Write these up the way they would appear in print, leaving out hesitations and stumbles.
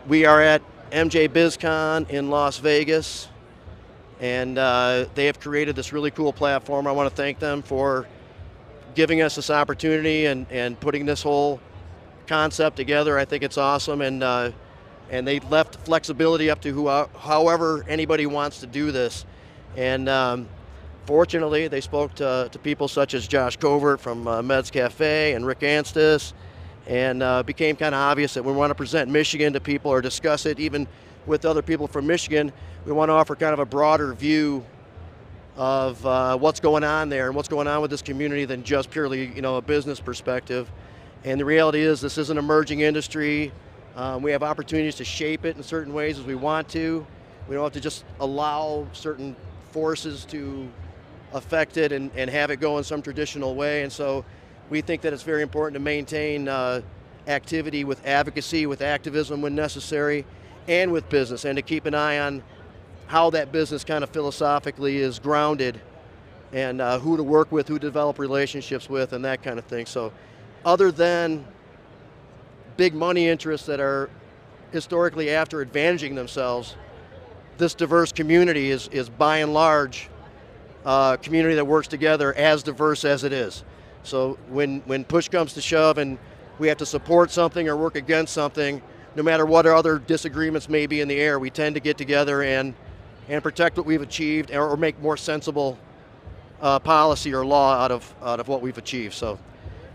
We are at MJ Biz Con in Las Vegas, and they have created this really cool platform. I want to thank them for giving us this opportunity and putting this whole concept together. I think it's awesome, and they left flexibility up to however anybody wants to do this. And fortunately, they spoke to people such as Josh Covert from Meds Cafe and Rick Anstis, and became kind of obvious that we want to present Michigan to people or discuss it even with other people from Michigan. We want to offer kind of a broader view of what's going on there and what's going on with this community than just purely, a business perspective. And the reality is this is an emerging industry. We have opportunities to shape it in certain ways as we want to. We don't have to just allow certain forces to affect it and have it go in some traditional way. And so we think that it's very important to maintain activity with advocacy, with activism when necessary, and with business, and to keep an eye on how that business kind of philosophically is grounded, and who to work with, who to develop relationships with, and that kind of thing. So other than big money interests that are historically after advantaging themselves, this diverse community is by and large a community that works together, as diverse as it is. So when push comes to shove and we have to support something or work against something, no matter what our other disagreements may be in the air, we tend to get together and protect what we've achieved, or make more sensible policy or law out of what we've achieved. So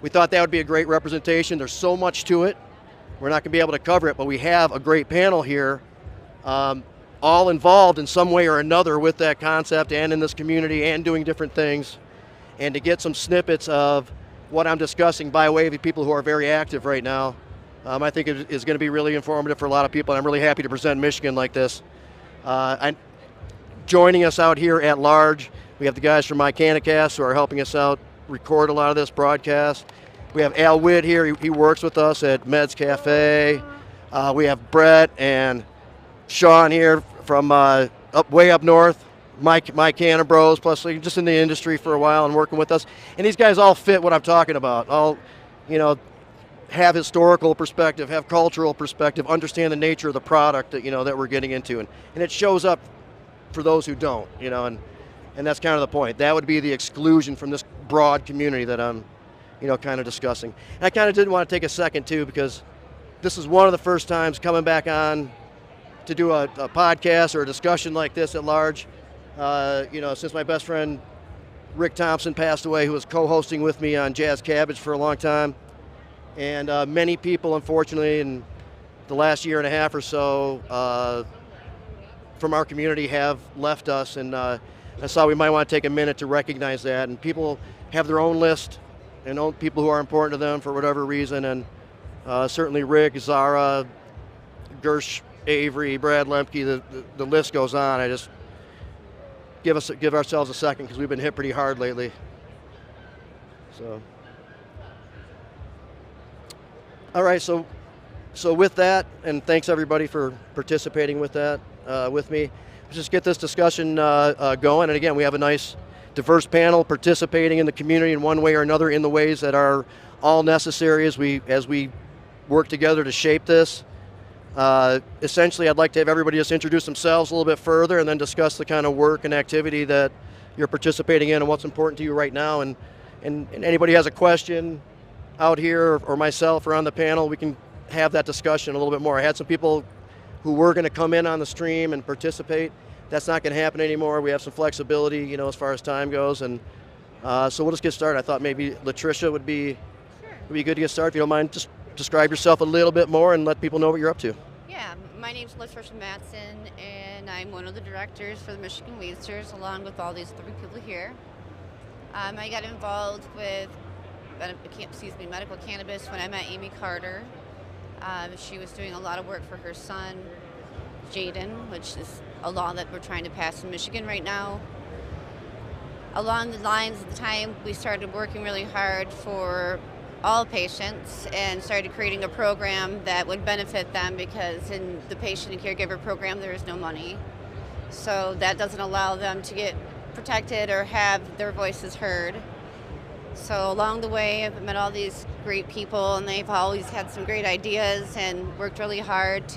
we thought that would be a great representation. There's so much to it. We're not going to be able to cover it, but we have a great panel here, all involved in some way or another with that concept and in this community and doing different things. And to get some snippets of what I'm discussing by way of the people who are very active right now, I think it is going to be really informative for a lot of people. And I'm really happy to present Michigan like this. Joining us out here at large, we have the guys from MyCanacast who are helping us out record a lot of this broadcast. We have Al Witt here. He works with us at Meds Cafe. We have Brett and Sean here from way up north. My Canna Bros, plus just in the industry for a while and working with us. And these guys all fit what I'm talking about. All, have historical perspective, have cultural perspective, understand the nature of the product that, that we're getting into. And it shows up for those who don't, and that's kind of the point. That would be the exclusion from this broad community that I'm, kind of discussing. And I kind of did want to take a second too, because this is one of the first times coming back on to do a podcast or a discussion like this at large. Since my best friend Rick Thompson passed away, who was co-hosting with me on Jazz Cabbage for a long time. And many people, unfortunately, in the last year and a half or so from our community have left us. And I thought we might want to take a minute to recognize that. And people have their own list and own people who are important to them for whatever reason. And certainly Rick, Zara, Gersh, Avery, Brad Lemke, the list goes on. I just give ourselves a second because we've been hit pretty hard lately. So, all right. So with that, and thanks everybody for participating with that with me. Let's just get this discussion going. And again, we have a nice, diverse panel participating in the community in one way or another, in the ways that are all necessary as we work together to shape this. Essentially, I'd like to have everybody just introduce themselves a little bit further and then discuss the kind of work and activity that you're participating in and what's important to you right now. And anybody has a question out here or myself or on the panel, we can have that discussion a little bit more. I had some people who were going to come in on the stream and participate. That's not going to happen anymore. We have some flexibility, as far as time goes. And so we'll just get started. I thought maybe Latricia would be good to get started. If you don't mind, just describe yourself a little bit more and let people know what you're up to. Yeah, my name's Latricia Matson, and I'm one of the directors for the Michigan Weedsters, along with all these three people here. I got involved with medical cannabis when I met Amy Carter. She was doing a lot of work for her son, Jaden, which is a law that we're trying to pass in Michigan right now. Along the lines of the time, we started working really hard for all patients and started creating a program that would benefit them, because in the patient and caregiver program there is no money. So that doesn't allow them to get protected or have their voices heard. So along the way, I've met all these great people, and they've always had some great ideas and worked really hard to